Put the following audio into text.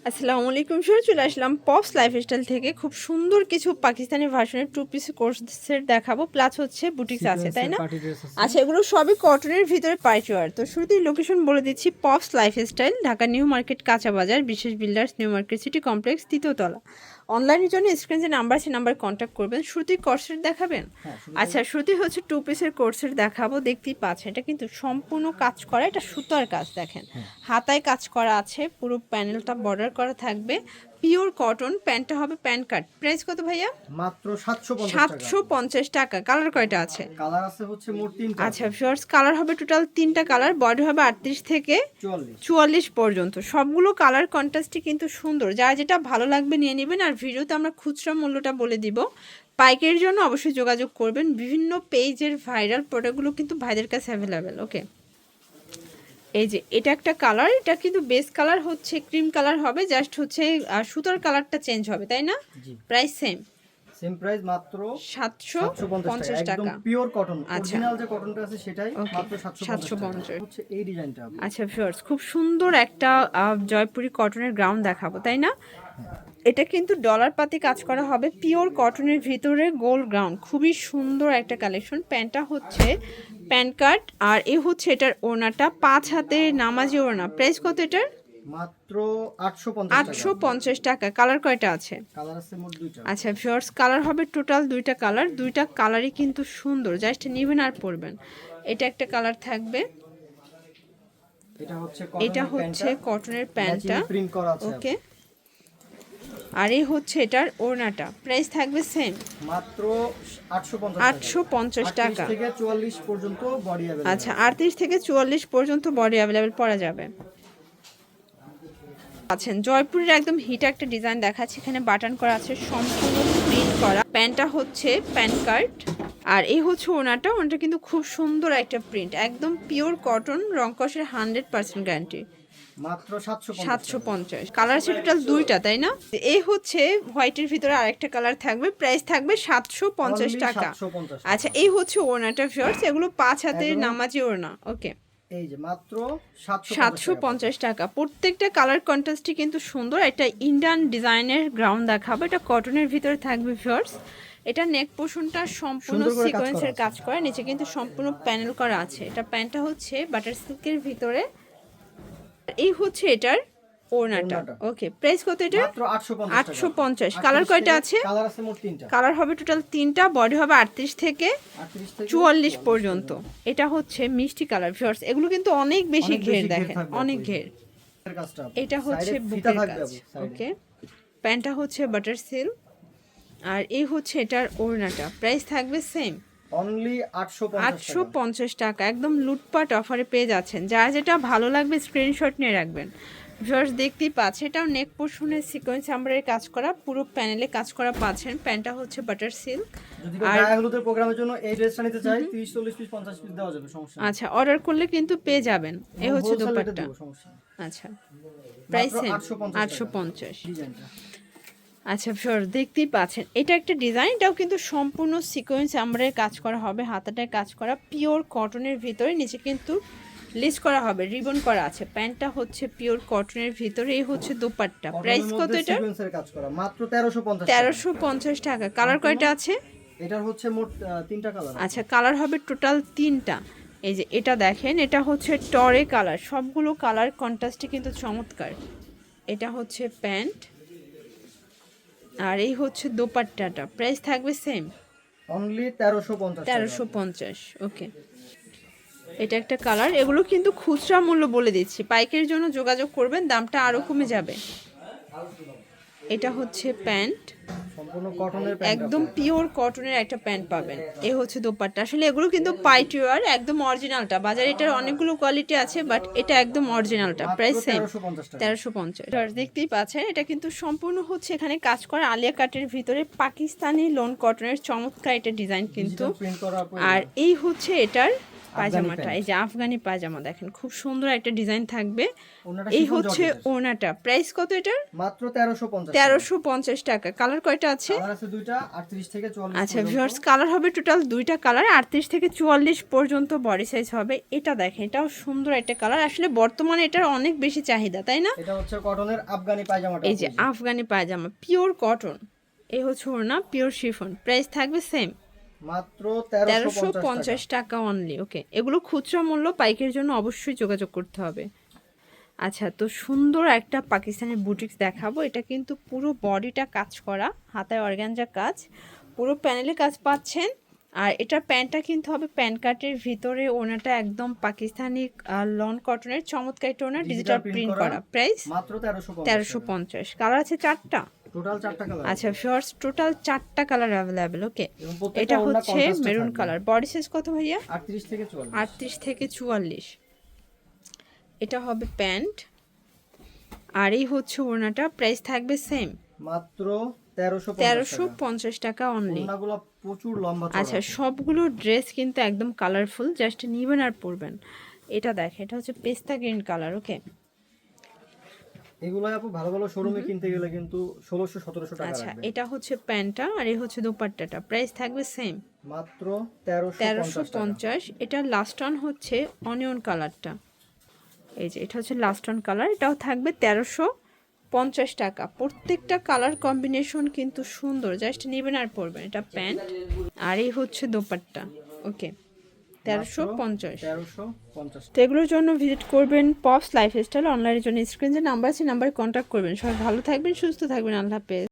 আসসালামু আলাইকুম স্যার, চলে আসলাম পপস লাইফস্টাইল থেকে। খুব সুন্দর কিছু পাকিস্তানি ভার্সনের টু পিস কোর্স সেট দেখাবো, প্লাস হচ্ছে বুটিক্স আছে, তাই না? আচ্ছা, এগুলো সবই কটনের ভিতরে পার্টি ওয়্যার। তো শুরুতেই লোকেশন বলে দিচ্ছি, pops lifestyle, Dhaka new market, কাঁচা বাজার, বিশেষ builders, new market city complex, তৃতীয় তলা। অনলাইনের জন্য স্ক্রিনে যে নাম্বার আছে নাম্বার কন্ট্যাক্ট করবেন। শুরুতেই কোর্সেট দেখাবেন? আচ্ছা, শুরুতেই হচ্ছে টু পিসের কোর্সেট দেখাবো। দেখতেই পাচ্ছেন এটা কিন্তু সম্পূর্ণ কাজ করা, এটা সুতার কাজ দেখেন, হাতায় কাজ করা আছে, পুরো প্যানেলটা বর্ডার করা থাকবে, পিওর কটন। প্যান্টটা হবে প্যান্ট কাট। প্রাইস কত ভাইয়া? মাত্র 750 টাকা। কালার কয়টা আছে? কালার আছে হচ্ছে মোট 3টা। আচ্ছা ভিউয়ার্স, কালার হবে টোটাল 3টা কালার, বডি হবে 38 থেকে 44 পর্যন্ত। সবগুলো কালার কন্ট্রাস্টই কিন্তু সুন্দর, যার যেটা ভালো লাগবে নিয়ে নেবেন। আর ভিডিওতে আমরা খুচরা মূল্যটা বলে দিব। পাইকারির জন্য অবশ্যই যোগাযোগ করবেন। বিভিন্ন পেজের ভাইরাল প্রোডাক্টগুলো কিন্তু ভাইদের কাছে অ্যাভেলেবেল। ওকে, এই যে এটা একটা কালার, এটা কিন্তু বেস কালার হচ্ছে ক্রিম কালার হবে, জাস্ট হচ্ছে সুতার কালারটা চেঞ্জ হবে, তাই না? প্রাইস সেম প্রাইস মাত্র 750 টাকা। একদম পিওর কটন, আচ্ছা, অরিজিনাল যে কটনটা আছে সেটাই মাত্র 750 হচ্ছে এই ডিজাইনটা। আচ্ছা ভিউয়ার্স, খুব সুন্দর একটা জয়পুরি কটনের গ্রাউন্ড দেখাবো, তাই না? এটা কিন্তু ডলার পাতি কাজ করা হবে, পিওর কটনের ভিতরে গোল্ড গ্রাউন্ড, খুবই সুন্দর একটা কালেকশন। প্যান্টটা হচ্ছে প্যান্ট কাট, আর এই হচ্ছে এটার ওড়নাটা 5 হাতের নামাজি ওড়না। প্রাইস কত এটার? মাত্র 850 টাকা। কালার কয়টা আছে? কালার আছে মোট 2টা। আচ্ছা ভিউয়ার্স, কালার হবে টোটাল 2টা কালার, 2টা কালারই কিন্তু সুন্দর, জাস্ট নেবেন আর পরবেন। এটা একটা কালার থাকবে, এটা হচ্ছে কটনের প্যান্টটা, প্রিন্ট করা আছে। ওকে, আর এই হচ্ছে এটার ওড়নাটা। প্রাইস থাকবে সেম, মাত্র 850 টাকা থেকে 44 পর্যন্ত বডি अवेलेबल। আচ্ছা, 38 থেকে 44 পর্যন্ত বডি অ্যাভেলেবেল পরা যাবে। আছেন জয়পুরের একদম হিট একটা ডিজাইন দেখাচ্ছে, এখানে বাটন করা আছে, সম্পূর্ণ প্রিন্ট করা। প্যান্টটা হচ্ছে প্যান্ট কাট, আর এই হচ্ছে ওনাটা। ওনাটা কিন্তু খুব সুন্দর একটা প্রিন্ট, একদম পিওর কটন, রংকসের 100% গ্যারান্টি। মাত্র 750। কালার আছে টোটাল 2টা, তাই না? এই হচ্ছে হোয়াইটের ভিতরে আরেকটা কালার থাকবে, প্রাইস থাকবে 750 টাকা। আচ্ছা, এই হচ্ছে ওড়নাটা ভিউয়ার্স, এগুলো 5 হাতের নামাজি ওড়না। ওকে, এই যে মাত্র 750 টাকা। প্রত্যেকটা কালার কন্ট্রাস্টই কিন্তু সুন্দর। এটা ইন্ডিয়ান ডিজাইনের গ্রাউন্ড দেখাবো, এটা কটনের ভিতরে থাকবে ভিউয়ার্স। এটা নেক পোর্শনটা সম্পূর্ণ সিকোয়েন্সের কাজ করা, নিচে কিন্তু সম্পূর্ণ প্যানেল করা আছে। এটা প্যান্টটা হচ্ছে বাটার সিল্কের ভিতরে, এই হচ্ছে এটার ওড়নাটা। ওকে, প্রাইস কত এটা? মাত্র 850। কালার কয়টা আছে? কালার আছে মোট 3টা। কালার হবে টোটাল 3টা, বডি হবে 38 থেকে 44 পর্যন্ত। এটা হচ্ছে মিষ্টি কালার ভিউয়ার্স, এগুলো কিন্তু অনেক বেশি ঘের, দেখেন অনেক ঘের। এটা হচ্ছে বুকের কাজ। ওকে, প্যান্টটা হচ্ছে বাটার সিল্ক, আর এই হচ্ছে এটার ওড়নাটা। প্রাইস থাকবে সেম, অনলি 850 টাকা। একদম লুটপাট অফারে পেয়ে যাচ্ছেন। যার যেটা ভালো লাগবে স্ক্রিনশট নিয়ে রাখবেন। ভিউয়ার্স দেখতেই পাচ্ছে, এটাও নেক পোর্শনের সিকোয়েন্স আমরার কাজ করা, পুরো প্যানেলে কাজ করা পাচ্ছেন। প্যান্টটা হচ্ছে বাটার সিল্ক। আর গায়গুলোদের প্রোগ্রামের জন্য এই ড্রেসটা নিতে চাই 30 40 পিস 50 পিস দেওয়া যাবে, সমস্যা নেই। আচ্ছা, অর্ডার করলে কিন্তু পেয়ে যাবেন। এই হচ্ছে দোপাট্টা। আচ্ছা, প্রাইস 850 ডিজাইনটা। আচ্ছা ভিউয়ার্স দেখতেই পাচ্ছেন, এটা একটা ডিজাইন, এটাও কিন্তু সম্পূর্ণ সিকোয়েন্স আমরার কাজ করা হবে, হাতাটায় কাজ করা, পিওর কটনের ভিতরে, নিচে কিন্তু লেস করা হবে, রিবন করা আছে। প্যান্টটা হচ্ছে পিওর কটনের ভিতরে, এই হচ্ছে দোপাট্টা। প্রাইস কত এটা? সিকোয়েন্সের কাজ করা, মাত্র 1350 1350 টাকা। কালার কয়টা আছে? এটার হচ্ছে মোট 3টা কালার। আচ্ছা, কালার হবে টোটাল 3টা। এই যে এটা দেখেন, এটা হচ্ছে টরে কালার, সবগুলো কালার কন্ট্রাস্টে কিন্তু চমৎকার। এটা হচ্ছে প্যান্ট, আর এই হচ্ছে দোপাট্টাটা। প্রাইস থাকবে সেম, অনলি 1350। ওকে, এটা একটা কালার। এগুলো কিন্তু খুচরা মূল্য বলে দিচ্ছি, পাইকারির জন্য যোগাযোগ করবেন, দামটা আরও কমে যাবে। এটা হচ্ছে প্যান্ট, সম্পূর্ণ কটনের প্যান্ট, একদম পিওর কটনের একটা প্যান্ট পাবেন। এই হচ্ছে দোপাট্টা। আসলে এগুলো কিন্তু পার্টি ওয়্যার, একদম অরিজিনালটা। বাজারে এটার অনেকগুলো কোয়ালিটি আছে, বাট এটা একদম অরিজিনালটা। Price same, 1350। দেখতেই পাচ্ছেন, এটা কিন্তু সম্পূর্ণ হচ্ছে এখানে কাজ করা আলিয়া কাটের ভিতরে, পাকিস্তানি লোন কটনের চমৎকার এটা ডিজাইন কিন্তু। আর এই হচ্ছে এটার পায়জামাটা, এই যে আফগানি পায়জামা দেখেন খুব সুন্দর একটা ডিজাইন থাকবে। ওনাটা এই শিফন হচ্ছে জর্জেটের। ওড়নাটা, প্রাইস কত এটার? মাত্র 1350 1350 টাকা। কালার কয়টা আছে? কালার আছে দুইটা, 38 থেকে 44 আচ্ছা পর্যন্ত। ভিউয়ার্স, কালার হবে টোটাল দুইটা কালার, 38 থেকে 44 পর্যন্ত বডি সাইজ হবে। এটা দেখেন, এটাও সুন্দর একটা কালার। আসলে বর্তমানে এটার অনেক বেশি চাহিদা, তাই না? এটা হচ্ছে কটনের আফগানি পায়জামাটা। এই যে আফগানি পায়জামা, পিওর কটন। এই হচ্ছে ওড়না, পিওর শিফন। প্রাইস থাকবে সেম, মাত্র 1350 টাকা অনলি। ওকে, এগুলো খুচরা মূল্য, পাইকের জন্য অবশ্যই যোগাযোগ করতে হবে। আচ্ছা, তো সুন্দর একটা পাকিস্তানের বুটিক্স দেখাবো। এটা কিন্তু পুরো বডিটা কাজ করা, হাতায় অর্গানজা কাজ, পুরো প্যানেলে কাজ পাচ্ছেন। আর এটার প্যান্টটা কিন্তু হবে প্যান্ট কাটের ভিতরে, ওনাটা একদম পাকিস্তানি লন কটনের চমৎকার একটা ওনা, ডিজিটাল প্রিন্ট করা। প্রাইস মাত্র 1350 1350। কালার আছে 4টা। টোটাল 4টা কালার। আচ্ছা ভিউয়ার্স, টোটাল 4টা কালার অ্যাভেলেবেল। ওকে, এবং প্রত্যেকটা এটা ওড়না হচ্ছে contrast এ মেরুন থাকবে। কালার। বডি সাইজ কত ভাইয়া? 38 থেকে 44। 38 থেকে 44। এটা হবে প্যান্ট, আর এই হচ্ছে ওড়নাটা। প্রাইস থাকবে সেম, মাত্র 1350 টাকা। 1350 টাকা অনলি। ওড়নাগুলো প্রচুর লম্বা চওড়া। আচ্ছা, সবগুলো ড্রেস কিন্তু একদম কালারফুল, জাস্ট নিবেন আর পরবেন। এটা দেখেন, এটা হচ্ছে পেস্তা গ্রিন কালার। ওকে, এগুলো আপু ভালো ভালো শোরুমে কিনতে গেলে কিন্তু 1600-1700 টাকা আচ্ছা লাগবে। এটা হচ্ছে প্যান্টটা, আর এই হচ্ছে দোপাট্টাটা। প্রাইস থাকবে সেম, মাত্র 1350 টাকা। 1350। এটা লাস্ট অন হচ্ছে অনিয়ন কালারটা, এই যে এটা হচ্ছে লাস্ট অন কালার, এটাও থাকবে 1350 টাকা। প্রত্যেকটা কালার কম্বিনেশন কিন্তু সুন্দর, জাস্ট নেবেন আর পরবেন। এটা প্যান্ট, আর এই হচ্ছে দোপাট্টা। ওকে, 1350। 1350। তো এগুলোর জন্য ভিজিট করবেন পপস লাইফস্টাইল। অনলাইনের জন্য স্ক্রিনে যে নাম্বার আছে, নাম্বারে কন্ট্যাক্ট করবেন। সবাই ভালো থাকবেন, সুস্থ থাকবেন। আল্লাহ হাফেজ।